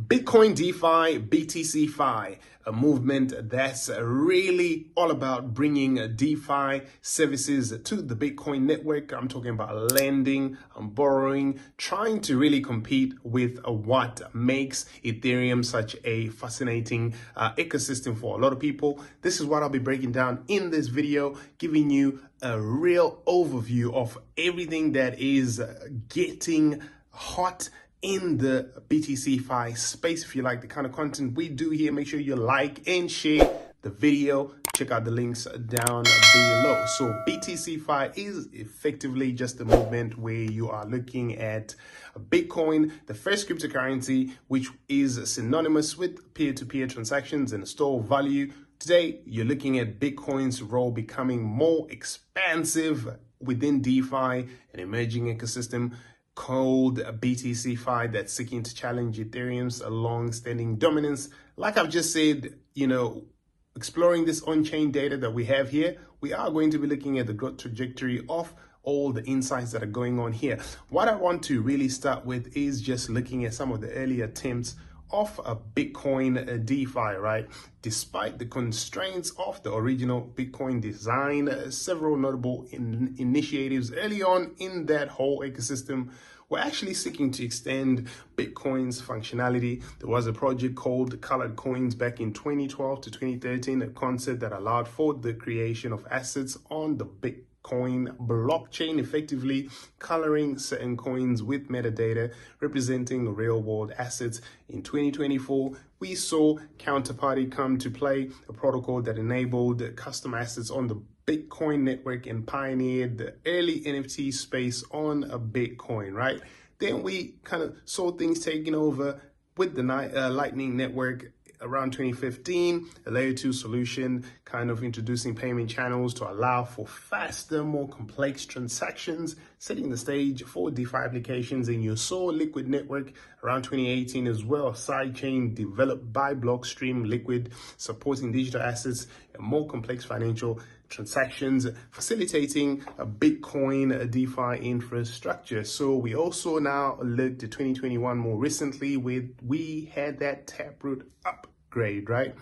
Bitcoin DeFi, BTCFi, a movement that's really all about bringing DeFi services to the Bitcoin network. I'm talking about lending and borrowing, trying to really compete with what makes Ethereum such a fascinating ecosystem for a lot of people. This is what I'll be breaking down in this video, giving you a real overview of everything that is getting hot in the BTCFi space. If you like the kind of content we do here, make sure you like and share the video. Check out the links down below. So BTCFi is effectively just a movement where you are looking at Bitcoin, the first cryptocurrency, which is synonymous with peer-to-peer transactions and store of value. Today, you're looking at Bitcoin's role becoming more expansive within DeFi, an emerging ecosystem called BTCFi that's seeking to challenge Ethereum's long-standing dominance. Like I've just said, exploring this on-chain data that we have here, we are going to be looking at the growth trajectory of all the insights that are going on here. What I want to really start with is just looking at some of the early attempts of a Bitcoin DeFi, right? Despite the constraints of the original Bitcoin design, several notable initiatives early on in that whole ecosystem were actually seeking to extend Bitcoin's functionality. There was a project called Colored Coins back in 2012 to 2013, a concept that allowed for the creation of assets on the Bitcoin blockchain, effectively coloring certain coins with metadata representing real-world assets. In 2024, we saw Counterparty come to play, a protocol that enabled custom assets on the Bitcoin network and pioneered the early NFT space on a Bitcoin, right? Then we kind of saw things taking over with the Lightning Network around 2015, a layer 2 solution kind of introducing payment channels to allow for faster, more complex transactions, setting the stage for DeFi applications. And you saw Liquid Network around 2018 as well, a sidechain developed by Blockstream Liquid, supporting digital assets and more complex financial transactions, facilitating a Bitcoin DeFi infrastructure. So we also now looked at 2021 more recently, we had that Taproot upgrade, right?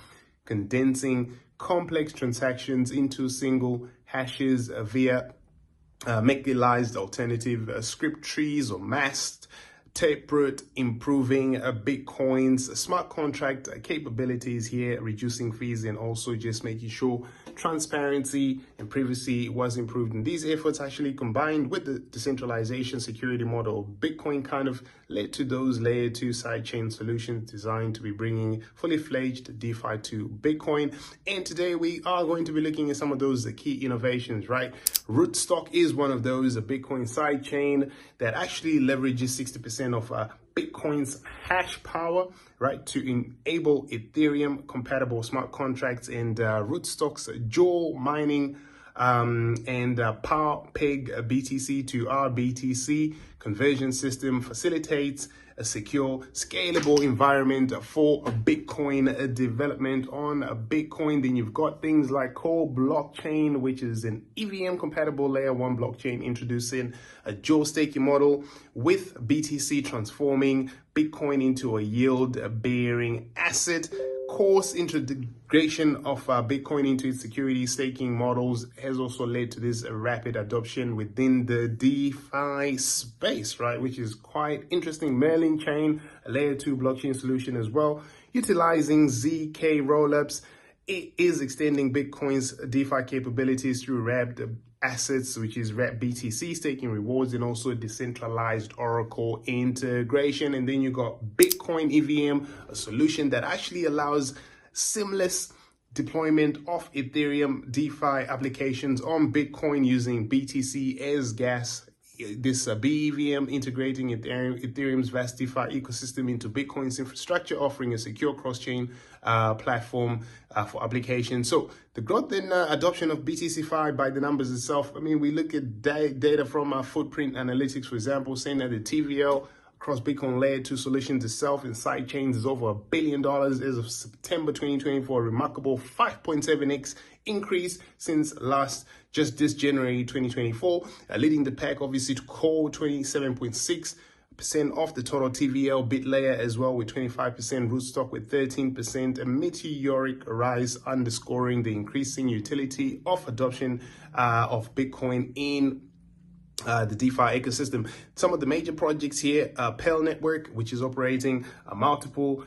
Condensing complex transactions into single hashes via mechanized alternative script trees or masked Taproot, improving Bitcoin's smart contract capabilities here, reducing fees, and also just making sure transparency and privacy was improved. And these efforts actually combined with the decentralization security model of Bitcoin kind of led to those layer 2 sidechain solutions designed to be bringing fully fledged DeFi to Bitcoin. And today we are going to be looking at some of those key innovations, right? Rootstock is one of those, a Bitcoin sidechain that actually leverages 60% of Bitcoin's hash power, right, to enable Ethereum compatible smart contracts. And Rootstock's dual mining and power peg BTC to RBTC conversion system facilitates a secure, scalable environment for Bitcoin development on Bitcoin. Then you've got things like Core Blockchain, which is an EVM compatible layer 1 blockchain, introducing a dual staking model with BTC transforming Bitcoin into a yield bearing asset. Course integration of Bitcoin into its security staking models has also led to this rapid adoption within the DeFi space, right? Which is quite interesting. Merlin Chain, a layer 2 blockchain solution as well, utilizing ZK rollups. It is extending Bitcoin's DeFi capabilities through wrapped assets, which is wrapped BTC staking rewards, and also decentralized Oracle integration. And then you got Bitcoin EVM, a solution that actually allows seamless deployment of Ethereum DeFi applications on Bitcoin using BTC as gas. This BEVM integrating Ethereum's vast DeFi ecosystem into Bitcoin's infrastructure, offering a secure cross-chain platform for applications. So the growth and adoption of BTCFi by the numbers itself, I mean, we look at data from our footprint analytics, for example, saying that the TVL across Bitcoin layer 2 solutions itself and sidechains is over $1 billion as of September 2024, a remarkable 5.7x increase since just this January 2024, leading the pack obviously to core 27.6% of the total TVL, bit layer as well with 25%, Rootstock with 13%, a meteoric rise underscoring the increasing utility of adoption of Bitcoin in the DeFi ecosystem. Some of the major projects here, Pale Network, which is operating multiple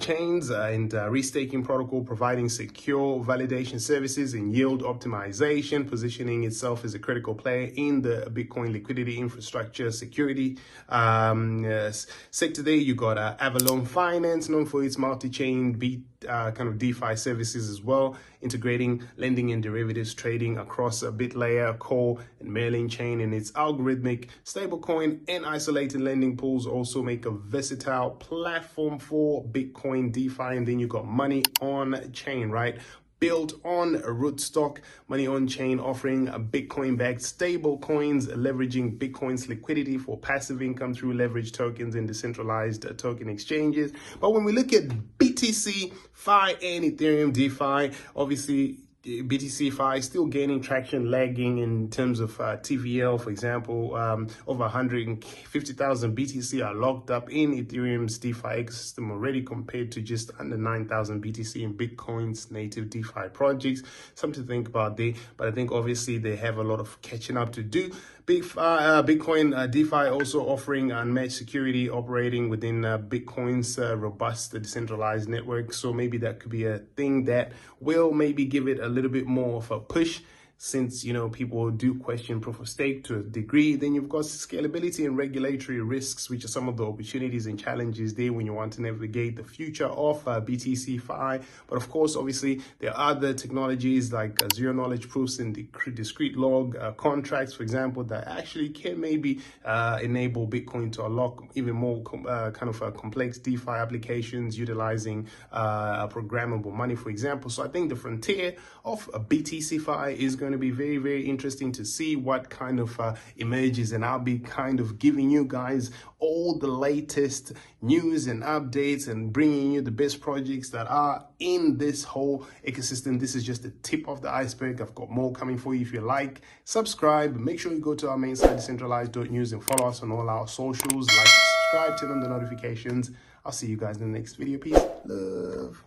chains and restaking protocol, providing secure validation services and yield optimization, positioning itself as a critical player in the Bitcoin liquidity infrastructure security sector. There you got Avalon Finance, known for its multi-chain kind of DeFi services as well, integrating lending and derivatives trading across a bit layer, core and Merlin Chain, and its algorithmic stablecoin and isolated lending pools also make a versatile platform for Bitcoin DeFi. And then you got Money on Chain, right? Built on Rootstock, Money on Chain offering Bitcoin-backed stable coins, leveraging Bitcoin's liquidity for passive income through leverage tokens and decentralized token exchanges. But when we look at BTCFi and Ethereum DeFi, obviously BTCFi is still gaining traction, lagging in terms of TVL. For example, over 150,000 BTC are locked up in Ethereum's DeFi ecosystem already, compared to just under 9,000 BTC in Bitcoin's native DeFi projects. Something to think about there, but I think obviously they have a lot of catching up to do. Bitcoin DeFi also offering unmatched security, operating within Bitcoin's robust decentralized network. So maybe that could be a thing that will maybe give it a little bit more of a push, since, you know, people do question proof of stake to a degree. Then you've got scalability and regulatory risks, which are some of the opportunities and challenges there when you want to navigate the future of BTCFi. But of course, obviously, there are other technologies like zero knowledge proofs and discrete log contracts, for example, that actually can maybe enable Bitcoin to unlock even more complex DeFi applications utilizing programmable money, for example. So I think the frontier of BTCFi is going to be very, very interesting to see what kind of emerges, and I'll be kind of giving you guys all the latest news and updates and bringing you the best projects that are in this whole ecosystem. This is just the tip of the iceberg. I've got more coming for you. If you like, subscribe, make sure you go to our main site decentralized.news and follow us on all our socials. Like, subscribe, turn on the notifications. I'll see you guys in the next video. Peace, love.